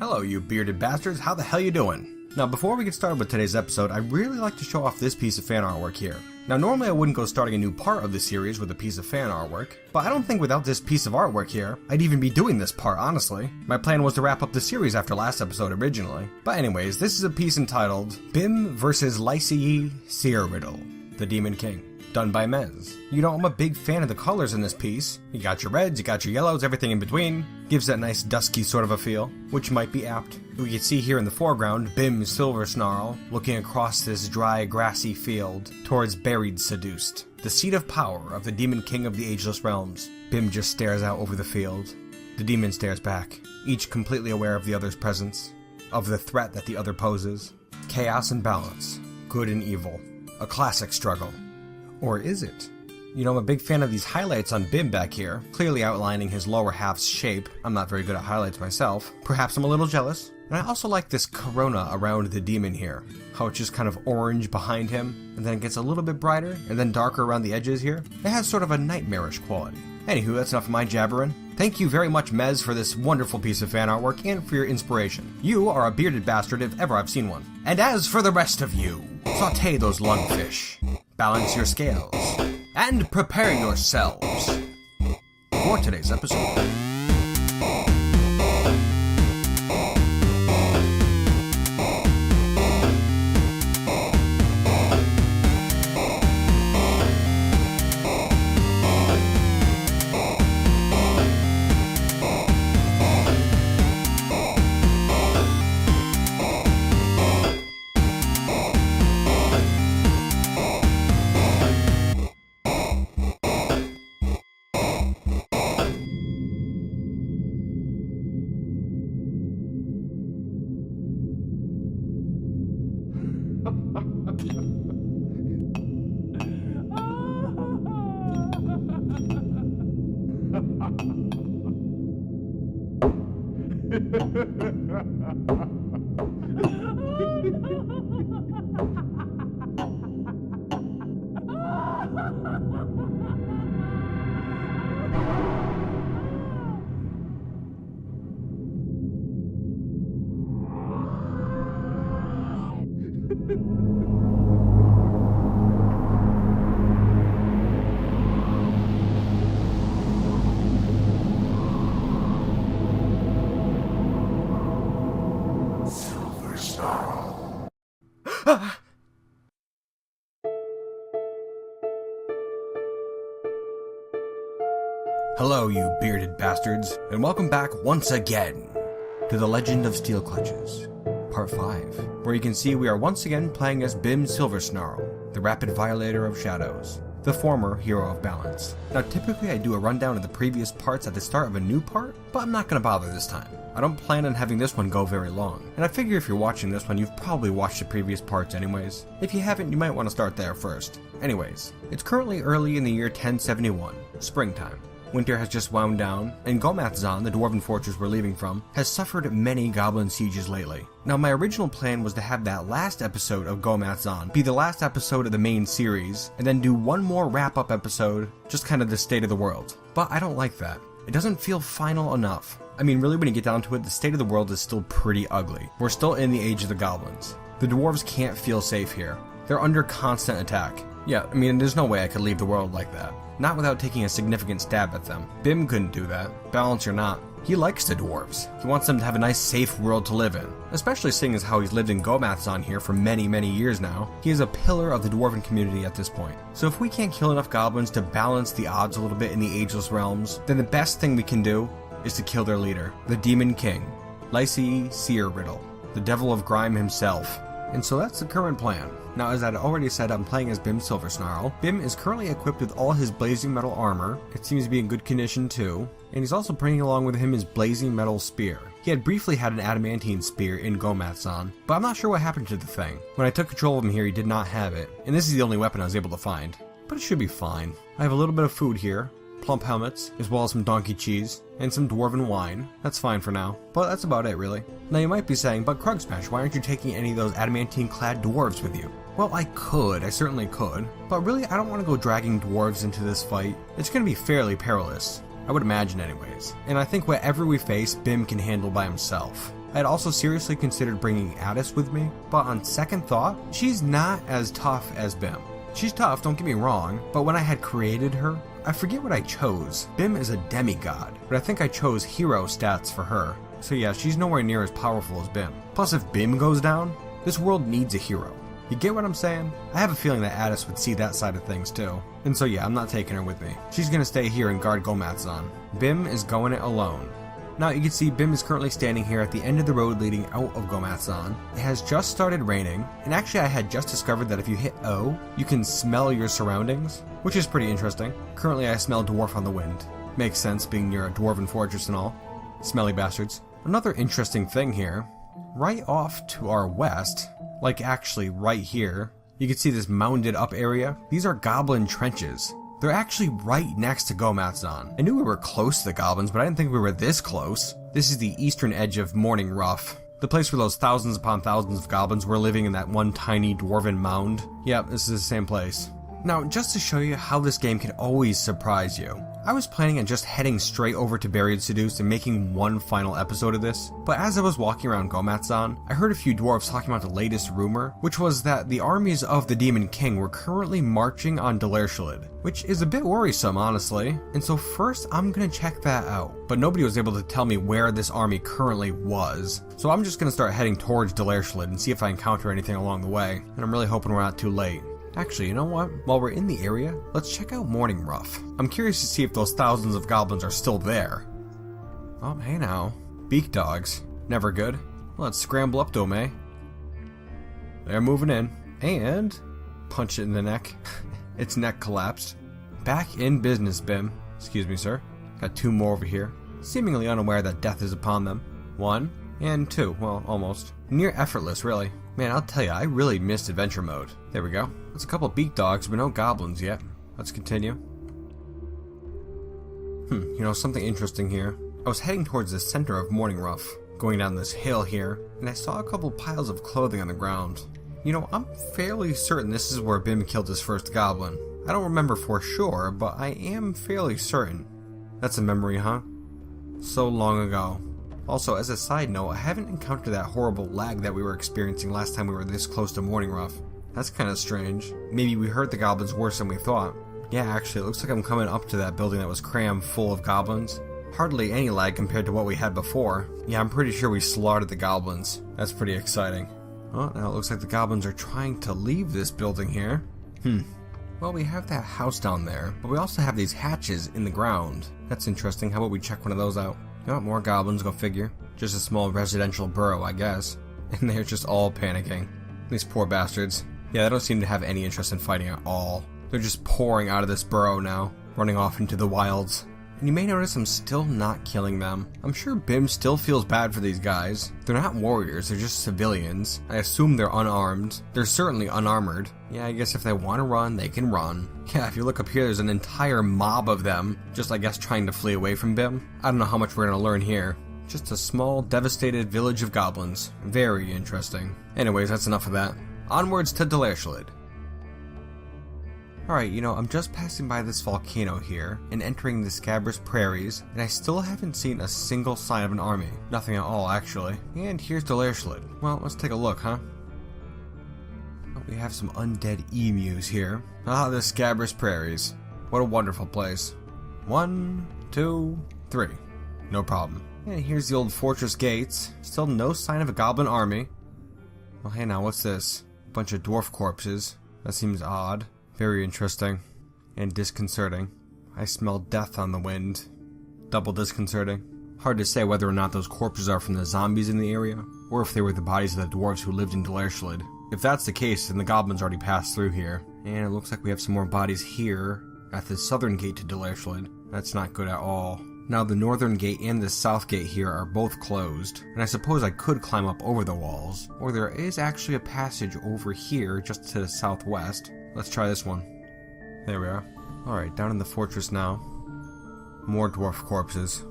Hello, you bearded bastards, how the hell you doing? Now, before we get started with today's episode, I'd really like to show off this piece of fan artwork here. Now, normally I wouldn't go starting a new part of the series with a piece of fan artwork, but I don't think without this piece of artwork here, I'd even be doing this part, honestly. My plan was to wrap up the series after last episode originally. But anyways, this is a piece entitled Bim vs. Lycii Seerriddle, the Demon King, done by Mez. You know, I'm a big fan of the colors in this piece. You got your reds, you got your yellows, everything in between. Gives that nice dusky sort of a feel, which might be apt. We can see here in the foreground Bim Silversnarl looking across this dry, grassy field towards Buried Seduced, the seat of power of the Demon King of the Ageless Realms. Bim just stares out over the field. The demon stares back, each completely aware of the other's presence, of the threat that the other poses. Chaos and balance, good and evil, a classic struggle. Or is it? You know, I'm a big fan of these highlights on Bim back here, clearly outlining his lower half's shape. I'm not very good at highlights myself. Perhaps I'm a little jealous. And I also like this corona around the demon here. How it's just kind of orange behind him, and then it gets a little bit brighter, and then darker around the edges here. It has sort of a nightmarish quality. Anywho, that's enough of my jabbering. Thank you very much, Mez, for this wonderful piece of fan artwork and for your inspiration. You are a bearded bastard if ever I've seen one. And as for the rest of you, saute those lungfish, balance your scales, and prepare yourselves for today's episode. Hello, you bearded bastards, and welcome back once again to The Legend of Steelclutches, Part 5, where you can see we are once again playing as Bim Silversnarl, the rapid violator of shadows, the former hero of balance. Now typically I do a rundown of the previous parts at the start of a new part, but I'm not going to bother this time. I don't plan on having this one go very long, and I figure if you're watching this one you've probably watched the previous parts anyways. If you haven't, you might want to start there first. Anyways, it's currently early in the year 1071, springtime. Winter has just wound down, and Gomathzon, the dwarven fortress we're leaving from, has suffered many goblin sieges lately. Now my original plan was to have that last episode of Gomathzon be the last episode of the main series, and then do one more wrap-up episode, just kind of the state of the world. But I don't like that. It doesn't feel final enough. I mean, really when you get down to it, the state of the world is still pretty ugly. We're still in the age of the goblins. The dwarves can't feel safe here. They're under constant attack. Yeah, I mean, there's no way I could leave the world like that. Not without taking a significant stab at them. Bim couldn't do that, balance or not. He likes the dwarves. He wants them to have a nice safe world to live in. Especially seeing as how he's lived in Gomathzon here for many years now. He is a pillar of the dwarven community at this point. So if we can't kill enough goblins to balance the odds a little bit in the Ageless Realms, then the best thing we can do is to kill their leader, the Demon King, Lycii Seerriddle, the Devil of Grime himself. And so that's the current plan. Now, as I'd already said, I'm playing as Bim Silversnarl. Bim is currently equipped with all his blazing metal armor. It seems to be in good condition too. And he's also bringing along with him his blazing metal spear. He had briefly had an adamantine spear in Gomathzon, but I'm not sure what happened to the thing. When I took control of him here, he did not have it. And this is the only weapon I was able to find. But it should be fine. I have a little bit of food here. Plump helmets, as well as some donkey cheese, and some dwarven wine. That's fine for now, but that's about it really. Now you might be saying, but Kruggsmash, why aren't you taking any of those adamantine-clad dwarves with you? Well, I certainly could, but really I don't want to go dragging dwarves into this fight. It's going to be fairly perilous. I would imagine anyways. And I think whatever we face, Bim can handle by himself. I had also seriously considered bringing Addis with me, but on second thought, she's not as tough as Bim. She's tough, don't get me wrong, but when I had created her, I forget what I chose. Bim is a demigod, but I think I chose hero stats for her. So yeah, she's nowhere near as powerful as Bim. Plus, if Bim goes down, this world needs a hero. You get what I'm saying? I have a feeling that Addis would see that side of things too. And so yeah, I'm not taking her with me. She's gonna stay here and guard Gomatzon. Bim is going it alone. Now you can see Bim is currently standing here at the end of the road leading out of Gomatzon. It has just started raining, and actually I had just discovered that if you hit O, you can smell your surroundings, which is pretty interesting. Currently I smell dwarf on the wind. Makes sense being near a dwarven fortress and all. Smelly bastards. Another interesting thing here, right off to our west, like actually right here, you can see this mounded up area. These are goblin trenches. They're actually right next to Gomatzon. I knew we were close to the goblins, but I didn't think we were this close. This is the eastern edge of Morning Rough, the place where those thousands upon thousands of goblins were living in that one tiny dwarven mound. Yep, this is the same place. Now, just to show you how this game can always surprise you, I was planning on just heading straight over to Buried Seduced and making one final episode of this, but as I was walking around Gomatzon, I heard a few dwarves talking about the latest rumor, which was that the armies of the Demon King were currently marching on Delairshulid, which is a bit worrisome, honestly, and so first I'm gonna check that out, but nobody was able to tell me where this army currently was, so I'm just gonna start heading towards Delairshulid and see if I encounter anything along the way, and I'm really hoping we're not too late. Actually, you know what? While we're in the area, let's check out Morning Rough. I'm curious to see if those thousands of goblins are still there. Oh, hey now. Beak dogs. Never good. Let's scramble up to them, eh? They're moving in. And punch it in the neck. Its neck collapsed. Back in business, Bim. Excuse me, sir. Got two more over here, seemingly unaware that death is upon them. One, and two. Well, almost. Near effortless, really. Man, I'll tell you, I really missed adventure mode. There we go. That's a couple beak dogs, but no goblins yet. Let's continue. You know, something interesting here. I was heading towards the center of Morning Rough, going down this hill here, and I saw a couple piles of clothing on the ground. You know, I'm fairly certain this is where Bim killed his first goblin. I don't remember for sure, but I am fairly certain. That's a memory, huh? So long ago. Also, as a side note, I haven't encountered that horrible lag that we were experiencing last time we were this close to Morning Rough. That's kind of strange. Maybe we hurt the goblins worse than we thought. Yeah, actually, it looks like I'm coming up to that building that was crammed full of goblins. Hardly any lag compared to what we had before. Yeah, I'm pretty sure we slaughtered the goblins. That's pretty exciting. Oh, now it looks like the goblins are trying to leave this building here. Well, we have that house down there, but we also have these hatches in the ground. That's interesting. How about we check one of those out? Oh, more goblins, go figure. Just a small residential borough, I guess. And they're just all panicking. These poor bastards. Yeah, they don't seem to have any interest in fighting at all. They're just pouring out of this burrow now, running off into the wilds. And you may notice I'm still not killing them. I'm sure Bim still feels bad for these guys. They're not warriors, they're just civilians. I assume they're unarmed. They're certainly unarmored. Yeah, I guess if they want to run, they can run. Yeah, if you look up here, there's an entire mob of them, just I guess trying to flee away from Bim. I don't know how much we're gonna learn here. Just a small, devastated village of goblins. Very interesting. Anyways, that's enough of that. Onwards to Delairshulid. Alright, you know, I'm just passing by this volcano here, and entering the Scabrous Prairies, and I still haven't seen a single sign of an army. Nothing at all, actually. And here's Delairshulid. Well, let's take a look, huh? Oh, we have some undead emus here. Ah, the Scabrous Prairies. What a wonderful place. 1, 2, 3. No problem. And here's the old fortress gates. Still no sign of a goblin army. Well, hey now, what's this? A bunch of dwarf corpses. That seems odd. Very interesting. And disconcerting. I smell death on the wind. Double disconcerting. Hard to say whether or not those corpses are from the zombies in the area, or if they were the bodies of the dwarves who lived in Delairshulid. If that's the case, then the goblins already passed through here. And it looks like we have some more bodies here, at the southern gate to Delairshulid. That's not good at all. Now the northern gate and the south gate here are both closed, and I suppose I could climb up over the walls, or there is actually a passage over here just to the southwest. Let's try this one. There we are. Alright, down in the fortress now. More dwarf corpses.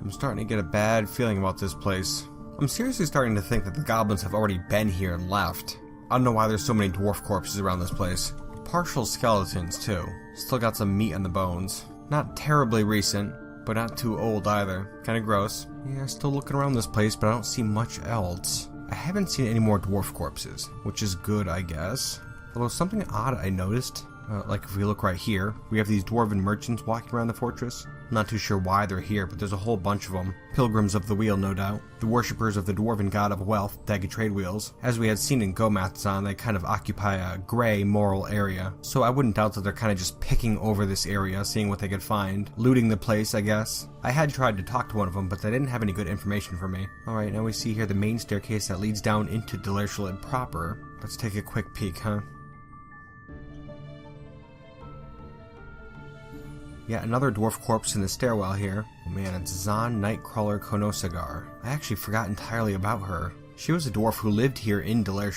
I'm starting to get a bad feeling about this place. I'm seriously starting to think that the goblins have already been here and left. I don't know why there's so many dwarf corpses around this place. Partial skeletons too. Still got some meat on the bones. Not terribly recent, but not too old either. Kinda gross. Yeah, still looking around this place, but I don't see much else. I haven't seen any more dwarf corpses, which is good, I guess. Although something odd I noticed, like if we look right here, we have these dwarven merchants walking around the fortress. Not too sure why they're here, but there's a whole bunch of them. Pilgrims of the wheel, no doubt. The worshippers of the dwarven god of wealth, Dagga trade wheels. As we had seen in Gomathzon, they kind of occupy a gray moral area. So I wouldn't doubt that they're kind of just picking over this area, seeing what they could find. Looting the place, I guess. I had tried to talk to one of them, but they didn't have any good information for me. Alright, now we see here the main staircase that leads down into lair proper. Let's take a quick peek, huh? Yeah, another dwarf corpse in the stairwell here. Oh man, it's Zon Nightcrawler Konosagar. I actually forgot entirely about her. She was a dwarf who lived here in lair.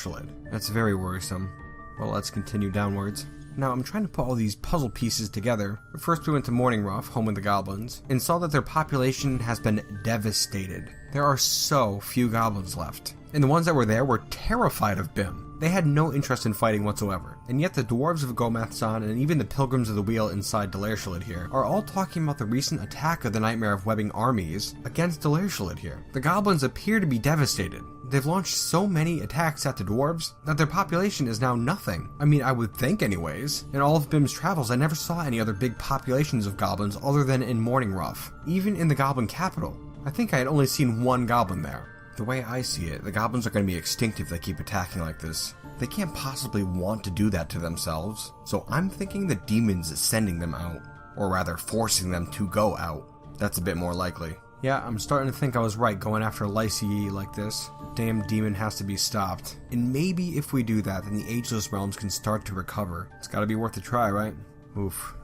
That's very worrisome. Well, let's continue downwards. Now, I'm trying to put all these puzzle pieces together. But first we went to Morningroth, home of the goblins, and saw that their population has been devastated. There are so few goblins left. And the ones that were there were terrified of Bim. They had no interest in fighting whatsoever. And yet the dwarves of Gomathzon and even the pilgrims of the wheel inside lair here are all talking about the recent attack of the Nightmare of Webbing armies against lair here. The goblins appear to be devastated. They've launched so many attacks at the dwarves that their population is now nothing. I mean, I would think anyways. In all of Bim's travels, I never saw any other big populations of goblins other than in Morningroth. Even in the goblin capital, I think I had only seen one goblin there. The way I see it, the goblins are going to be extinct if they keep attacking like this. They can't possibly want to do that to themselves, so I'm thinking the demon's sending them out, or rather forcing them to go out. That's a bit more likely. Yeah, I'm starting to think I was right going after Lycie like this. Damn demon has to be stopped. And maybe if we do that, then the Ageless Realms can start to recover. It's gotta be worth a try, right? Oof.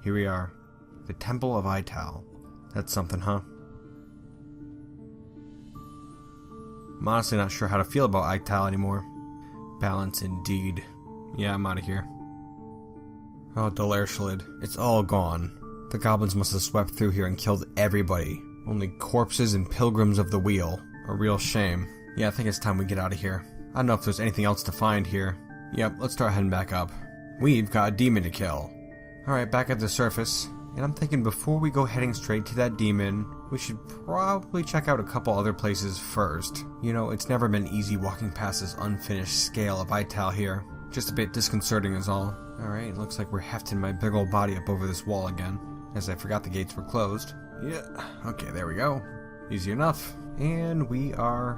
Here we are. The Temple of Ital. That's something, huh? I'm honestly not sure how to feel about Ital anymore. Balance indeed. Yeah, I'm out of here. Oh, lair. It's all gone. The goblins must have swept through here and killed everybody. Only corpses and pilgrims of the wheel. A real shame. Yeah, I think it's time we get out of here. I don't know if there's anything else to find here. Yep, let's start heading back up. We've got a demon to kill. Alright, back at the surface. And I'm thinking before we go heading straight to that demon, we should probably check out a couple other places first. You know, it's never been easy walking past this unfinished scale of Ital here. Just a bit disconcerting is all. Alright, looks like we're hefting my big old body up over this wall again, as I forgot the gates were closed. Yeah, okay, there we go. Easy enough. And we are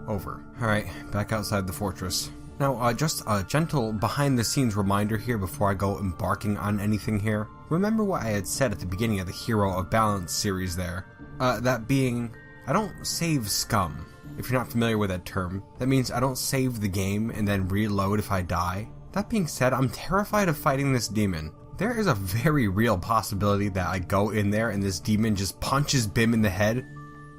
over. Alright, back outside the fortress. Now, just a gentle behind-the-scenes reminder here before I go embarking on anything here. Remember what I had said at the beginning of the Hero of Balance series there. That being, I don't save scum. If you're not familiar with that term, that means I don't save the game and then reload if I die. That being said, I'm terrified of fighting this demon. There is a very real possibility that I go in there and this demon just punches Bim in the head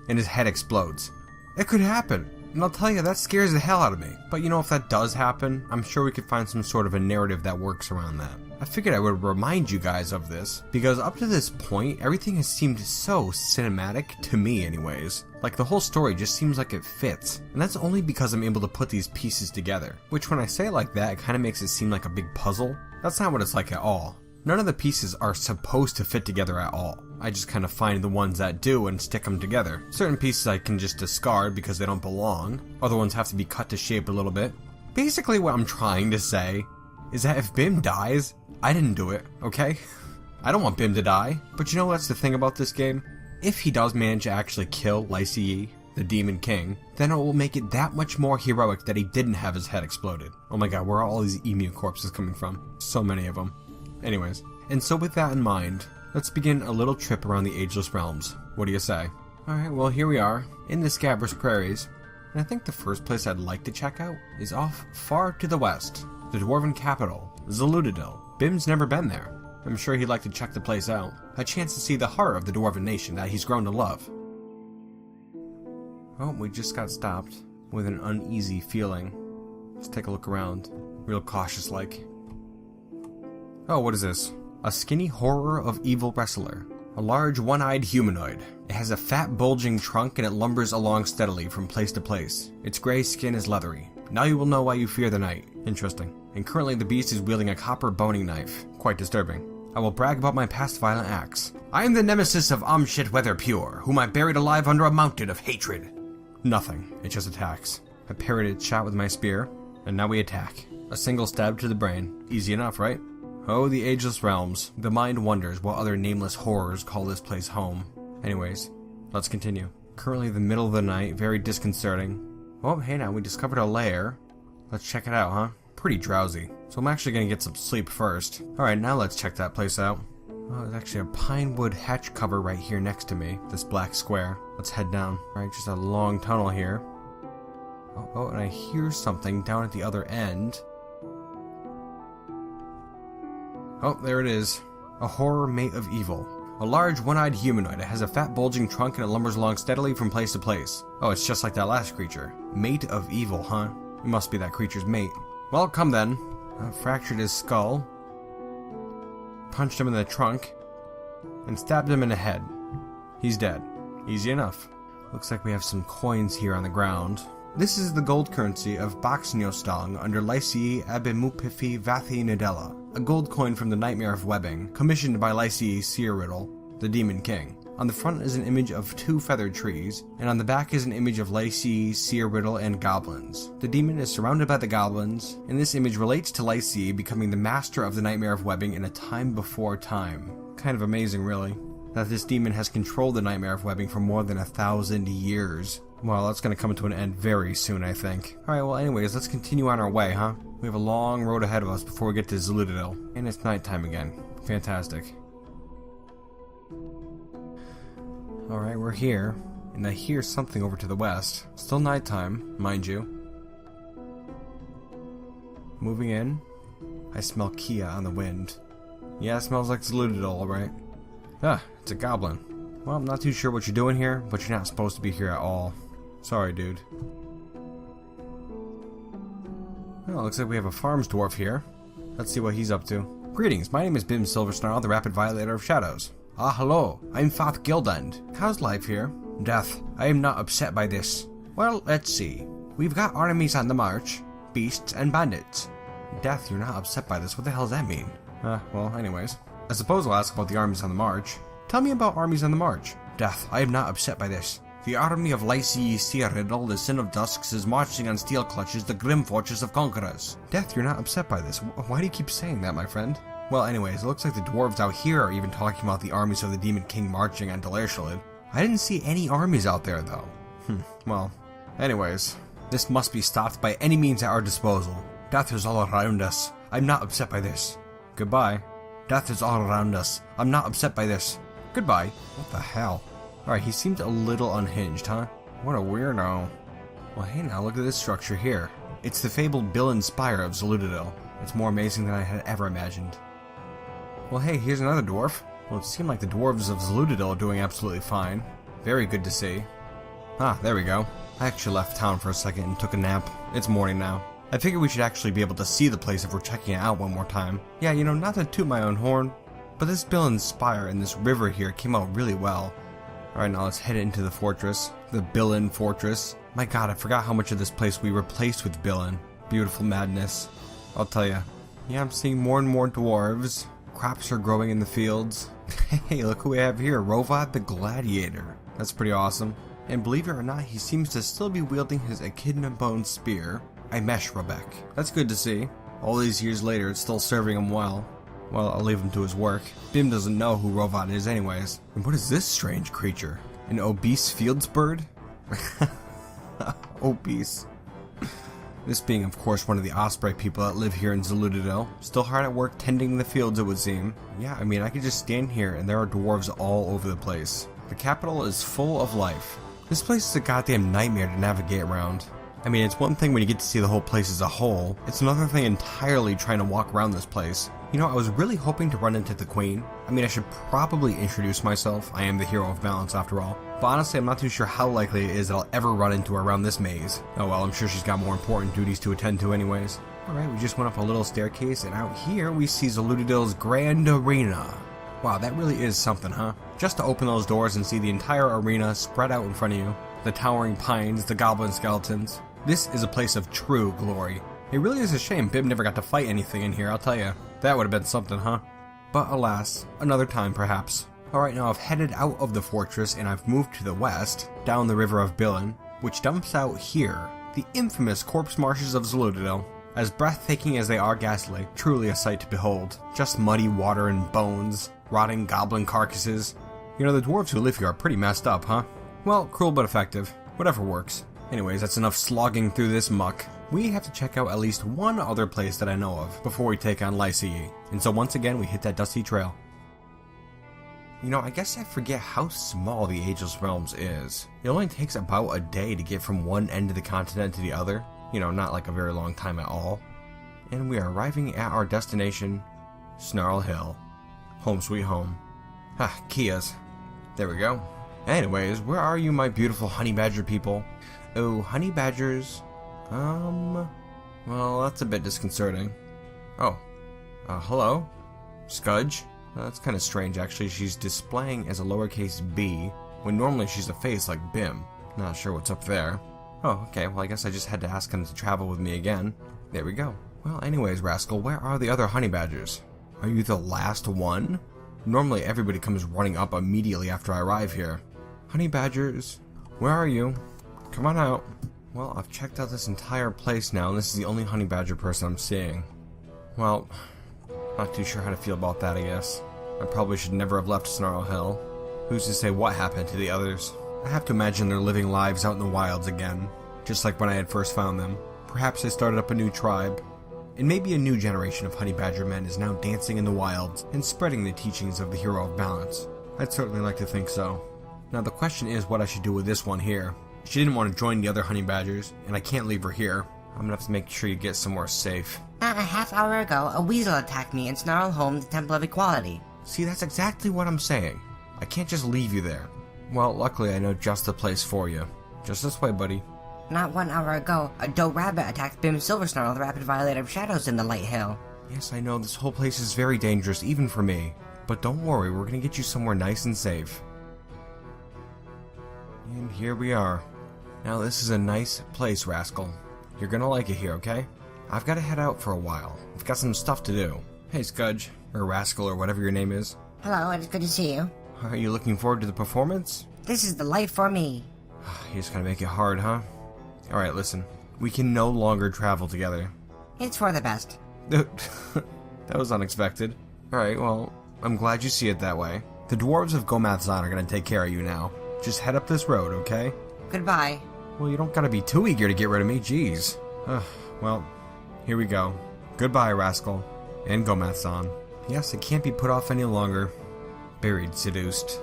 and his head explodes. It could happen. And I'll tell you, that scares the hell out of me. But you know, if that does happen, I'm sure we could find some sort of a narrative that works around that. I figured I would remind you guys of this, because up to this point, everything has seemed so cinematic, to me anyways. Like, the whole story just seems like it fits. And that's only because I'm able to put these pieces together. Which, when I say it like that, it kind of makes it seem like a big puzzle. That's not what it's like at all. None of the pieces are supposed to fit together at all. I just kind of find the ones that do and stick them together. Certain pieces I can just discard because they don't belong. Other ones have to be cut to shape a little bit. Basically what I'm trying to say is that if Bim dies, I didn't do it, okay? I don't want Bim to die. But you know what's the thing about this game? If he does manage to actually kill Lycie, the Demon King, then it will make it that much more heroic that he didn't have his head exploded. Oh my god, where are all these emu corpses coming from? So many of them. Anyways, and so with that in mind, let's begin a little trip around the Ageless Realms. What do you say? Alright, well here we are, in the Scabrous Prairies, and I think the first place I'd like to check out is off far to the west, the dwarven capital, Zaludadil. Bim's never been there. I'm sure he'd like to check the place out. A chance to see the heart of the dwarven nation that he's grown to love. Oh, we just got stopped with an uneasy feeling. Let's take a look around, real cautious like. Oh, what is this? A skinny horror of evil wrestler. A large one-eyed humanoid. It has a fat bulging trunk and it lumbers along steadily from place to place. Its gray skin is leathery. Now you will know why you fear the night. Interesting. And currently the beast is wielding a copper boning knife. Quite disturbing. I will brag about my past violent acts. I am the nemesis of Amshit Weatherpure, whom I buried alive under a mountain of hatred. Nothing. It just attacks. I parried its shot with my spear, and now we attack. A single stab to the brain. Easy enough, right? Oh, the Ageless Realms. The mind wonders what other nameless horrors call this place home. Anyways, let's continue. Currently the middle of the night, very disconcerting. Oh, hey now, we discovered a lair. Let's check it out, huh? Pretty drowsy, so I'm actually gonna get some sleep first. Alright, now let's check that place out. Oh, there's actually a pine wood hatch cover right here next to me, this black square. Let's head down. Alright, just a long tunnel here. Oh, and I hear something down at the other end. Oh, there it is. A horror mate of evil. A large, one-eyed humanoid. It has a fat, bulging trunk and it lumbers along steadily from place to place. Oh, it's just like that last creature. Mate of evil, huh? It must be that creature's mate. Well, come then. I fractured his skull. Punched him in the trunk. And stabbed him in the head. He's dead. Easy enough. Looks like we have some coins here on the ground. This is the gold currency of Baxniostong under Lycii Abimupifi Vathi Nadella, a gold coin from the Nightmare of Webbing, commissioned by Lycii Seerriddle, the Demon King. On the front is an image of 2 feathered trees, and on the back is an image of Lycii, Seerriddle, and goblins. The demon is surrounded by the goblins, and this image relates to Lycii becoming the master of the Nightmare of Webbing in a time before time. Kind of amazing, really, that this demon has controlled the Nightmare of Webbing for more than 1,000 years. Well, that's going to come to an end very soon, I think. Alright, well anyways, let's continue on our way, huh? We have a long road ahead of us before we get to Zaludadil. And it's nighttime again. Fantastic. Alright, we're here. And I hear something over to the west. Still nighttime, mind you. Moving in. I smell Kia on the wind. Yeah, it smells like Zaludadil, alright. Ah, it's a goblin. Well, I'm not too sure what you're doing here, but you're not supposed to be here at all. Sorry, dude. Well, looks like we have a farms dwarf here. Let's see what he's up to. Greetings, my name is Bim Silversnarl, the Rapid Violator of Shadows. Ah, hello, I'm Fath Gildend. How's life here? Death, I am not upset by this. Well, let's see. We've got armies on the march, beasts and bandits. Death, you're not upset by this, what the hell does that mean? Well, anyways. I suppose I'll ask about the armies on the march. Tell me about armies on the march. Death, I am not upset by this. The army of Lycii Seerriddle, the Sin of Dusks, is marching on Steelclutches, the grim fortress of conquerors. Death, you're not upset by this. Why do you keep saying that, my friend? Well, anyways, it looks like the dwarves out here are even talking about the armies of the Demon King marching on Delairshallid. I didn't see any armies out there, though. Well, anyways, this must be stopped by any means at our disposal. Death is all around us. I'm not upset by this. Goodbye. Death is all around us. I'm not upset by this. Goodbye. What the hell? Alright, he seems a little unhinged, huh? What a weirdo. Well, hey now, look at this structure here. It's the fabled Billen Spire of Zaludadil. It's more amazing than I had ever imagined. Well, hey, here's another dwarf. Well, it seemed like the dwarves of Zaludadil are doing absolutely fine. Very good to see. Ah, there we go. I actually left town for a second and took a nap. It's morning now. I figured we should actually be able to see the place if we're checking it out one more time. Yeah, you know, not to toot my own horn, but this Billen Spire and this river here came out really well. Alright, now let's head into the fortress. The Billen Fortress. My god, I forgot how much of this place we replaced with Billen. Beautiful madness. I'll tell ya. Yeah, I'm seeing more and more dwarves. Crops are growing in the fields. Hey, look who we have here. Rovat the Gladiator. That's pretty awesome. And believe it or not, he seems to still be wielding his echidna bone spear. I mesh Rebek. That's good to see. All these years later, it's still serving him well. Well, I'll leave him to his work. Bim doesn't know who Rovat is anyways. And what is this strange creature? An obese fields bird? Obese. This being, of course, one of the Osprey people that live here in Zaludadil. Still hard at work tending the fields, it would seem. Yeah, I mean, I could just stand here and there are dwarves all over the place. The capital is full of life. This place is a goddamn nightmare to navigate around. I mean, it's one thing when you get to see the whole place as a whole. It's another thing entirely trying to walk around this place. You know, I was really hoping to run into the Queen. I mean, I should probably introduce myself. I am the hero of balance after all. But honestly, I'm not too sure how likely it is that I'll ever run into her around this maze. Oh well, I'm sure she's got more important duties to attend to anyways. Alright, we just went up a little staircase, and out here we see Zaludadil's Grand Arena. Wow, that really is something, huh? Just to open those doors and see the entire arena spread out in front of you. The towering pines, the goblin skeletons. This is a place of true glory. It really is a shame Bib never got to fight anything in here, I'll tell ya. That would have been something, huh? But alas, another time perhaps. Alright, now I've headed out of the fortress and I've moved to the west, down the river of Billin, which dumps out here, the infamous corpse marshes of Zoludadil. As breathtaking as they are ghastly, truly a sight to behold. Just muddy water and bones, rotting goblin carcasses. You know, the dwarves who live here are pretty messed up, huh? Well, cruel but effective. Whatever works. Anyways, that's enough slogging through this muck. We have to check out at least one other place that I know of before we take on Lycee. And so once again, we hit that dusty trail. You know, I guess I forget how small the Ageless Realms is. It only takes about a day to get from one end of the continent to the other. You know, not like a very long time at all. And we are arriving at our destination, Snarl Hill. Home sweet home. Ah, Kias. There we go. Anyways, where are you, my beautiful honey badger people? Oh, honey badgers. Well, that's a bit disconcerting. Oh. Hello? Scudge? That's kind of strange, actually. She's displaying as a lowercase b, when normally she's a face like Bim. Not sure what's up there. Oh, okay, well I guess I just had to ask him to travel with me again. There we go. Well, anyways, Rascal, where are the other honey badgers? Are you the last one? Normally everybody comes running up immediately after I arrive here. Honey badgers, where are you? Come on out. Well, I've checked out this entire place now, and this is the only honey badger person I'm seeing. Well, not too sure how to feel about that, I guess. I probably should never have left Snarl Hill. Who's to say what happened to the others? I have to imagine they're living lives out in the wilds again, just like when I had first found them. Perhaps they started up a new tribe, and maybe a new generation of honey badger men is now dancing in the wilds and spreading the teachings of the Hero of Balance. I'd certainly like to think so. Now the question is what I should do with this one here. She didn't want to join the other honey badgers, and I can't leave her here. I'm gonna have to make sure you get somewhere safe. A half hour ago, a weasel attacked me and snarled home the Temple of Equality. See, that's exactly what I'm saying. I can't just leave you there. Well, luckily I know just the place for you. Just this way, buddy. Not 1 hour ago, a doe rabbit attacked Bim Silversnarl, the rapid violator of shadows in the Light Hill. Yes, I know, this whole place is very dangerous, even for me. But don't worry, we're gonna get you somewhere nice and safe. And here we are. Now this is a nice place, Rascal. You're gonna like it here, okay? I've gotta head out for a while. I've got some stuff to do. Hey, Scudge, or Rascal, or whatever your name is. Hello, it's good to see you. Are you looking forward to the performance? This is the life for me. You just gotta make it hard, huh? Alright, listen. We can no longer travel together. It's for the best. That was unexpected. Alright, well, I'm glad you see it that way. The dwarves of Gomathzon are gonna take care of you now. Just head up this road, okay? Goodbye. Well, you don't gotta be too eager to get rid of me, jeez. Well, here we go. Goodbye, Rascal. And Gomathzon. Yes, it can't be put off any longer. Buried, seduced.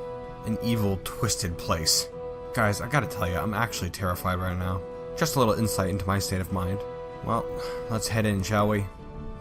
An evil, twisted place. Guys, I gotta tell you, I'm actually terrified right now. Just a little insight into my state of mind. Well, let's head in, shall we?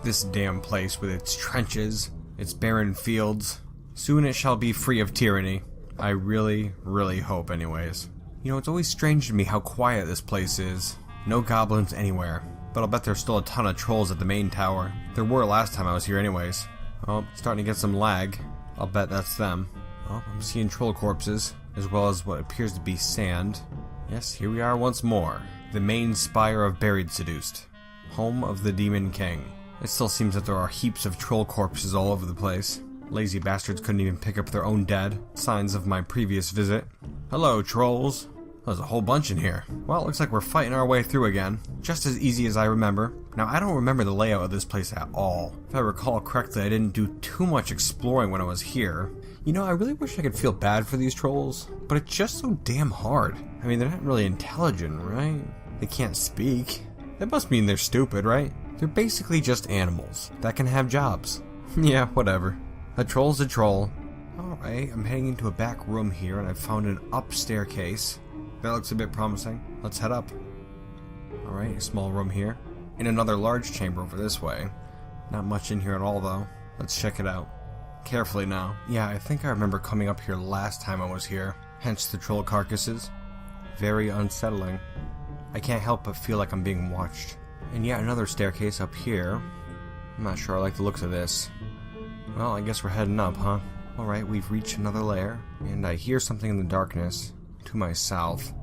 This damn place with its trenches, its barren fields. Soon it shall be free of tyranny. I really, really hope anyways. You know, it's always strange to me how quiet this place is. No goblins anywhere. But I'll bet there's still a ton of trolls at the main tower. There were last time I was here anyways. Oh, starting to get some lag. I'll bet that's them. Oh, I'm seeing troll corpses, as well as what appears to be sand. Yes, here we are once more. The main spire of Buried Seduced. Home of the Demon King. It still seems that there are heaps of troll corpses all over the place. Lazy bastards couldn't even pick up their own dead. Signs of my previous visit. Hello, trolls. There's a whole bunch in here. Well, it looks like we're fighting our way through again. Just as easy as I remember. Now, I don't remember the layout of this place at all. If I recall correctly, I didn't do too much exploring when I was here. You know, I really wish I could feel bad for these trolls, but it's just so damn hard. I mean, they're not really intelligent, right? They can't speak. That must mean they're stupid, right? They're basically just animals that can have jobs. Yeah, whatever. A troll's a troll. Alright, I'm heading into a back room here, and I've found an up staircase. That looks a bit promising. Let's head up. Alright, a small room here. And another large chamber over this way. Not much in here at all, though. Let's check it out. Carefully now. Yeah, I think I remember coming up here last time I was here. Hence the troll carcasses. Very unsettling. I can't help but feel like I'm being watched. And yet another staircase up here. I'm not sure I like the looks of this. Well, I guess we're heading up, huh? Alright, we've reached another lair. And I hear something in the darkness. To my south.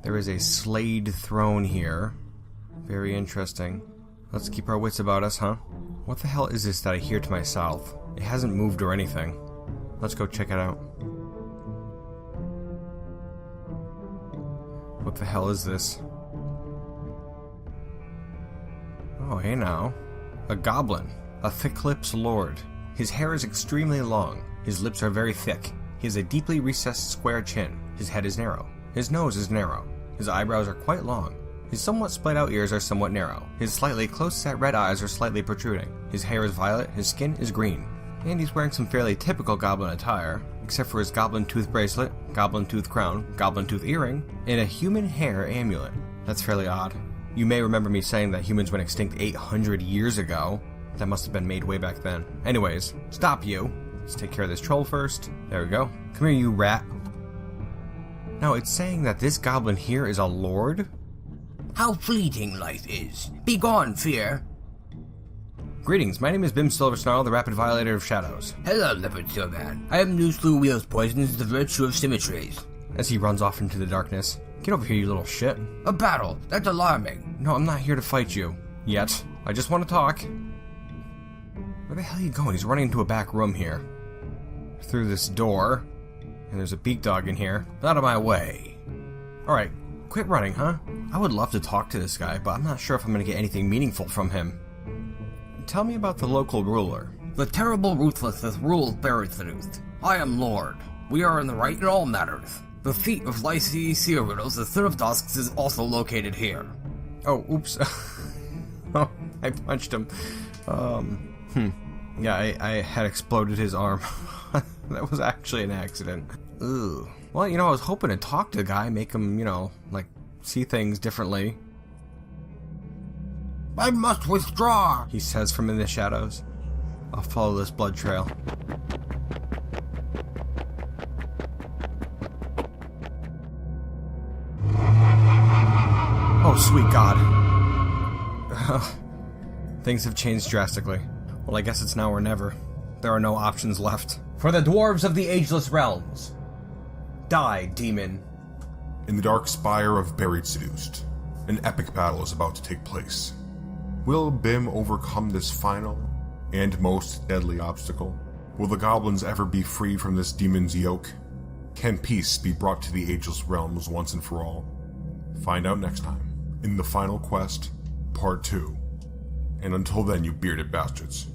There is a slayed throne here. Very interesting. Let's keep our wits about us, huh? What the hell is this that I hear to my south? It hasn't moved or anything. Let's go check it out. What the hell is this? Oh, hey now. A goblin. A thick-lipped lord. His hair is extremely long. His lips are very thick. He has a deeply recessed square chin. His head is narrow. His nose is narrow. His eyebrows are quite long. His somewhat split-out ears are somewhat narrow. His slightly close-set red eyes are slightly protruding. His hair is violet. His skin is green. And he's wearing some fairly typical goblin attire, except for his goblin tooth bracelet, goblin tooth crown, goblin tooth earring, and a human hair amulet. That's fairly odd. You may remember me saying that humans went extinct 800 years ago. That must have been made way back then. Anyways, stop you. Let's take care of this troll first. There we go. Come here, you rat. Now, it's saying that this goblin here is a lord? How fleeting life is. Begone, fear. Greetings, my name is Bim Silversnarl, the Rapid Violator of Shadows. Hello, Leopard Stillman. I am new slew wheels poisons the virtue of symmetries. As he runs off into the darkness. Get over here, you little shit. A battle? That's alarming. No, I'm not here to fight you. Yet. I just want to talk. Where the hell are you going? He's running into a back room here. Through this door. And there's a beak dog in here. Out of my way. Alright, quit running, huh? I would love to talk to this guy, but I'm not sure if I'm going to get anything meaningful from him. Tell me about the local ruler. The terrible ruthlessness rules Berethanuth. I am Lord. We are in the right in all matters. The seat of Lycee Seariddles, the Son of Dusks, is also located here. Oh, oops. Oh, I punched him. Yeah, I had exploded his arm. That was actually an accident. Ugh. Well, I was hoping to talk to the guy, make him, like, see things differently. I must withdraw, he says from in the shadows. I'll follow this blood trail. Oh, sweet God. Things have changed drastically. Well, I guess it's now or never. There are no options left. For the dwarves of the Ageless Realms. Die, demon. In the dark spire of Buried Seduced, an epic battle is about to take place. Will Bim overcome this final and most deadly obstacle? Will the goblins ever be free from this demon's yoke? Can peace be brought to the Ageless Realms once and for all? Find out next time in The Final Quest, Part 2. And until then, you bearded bastards.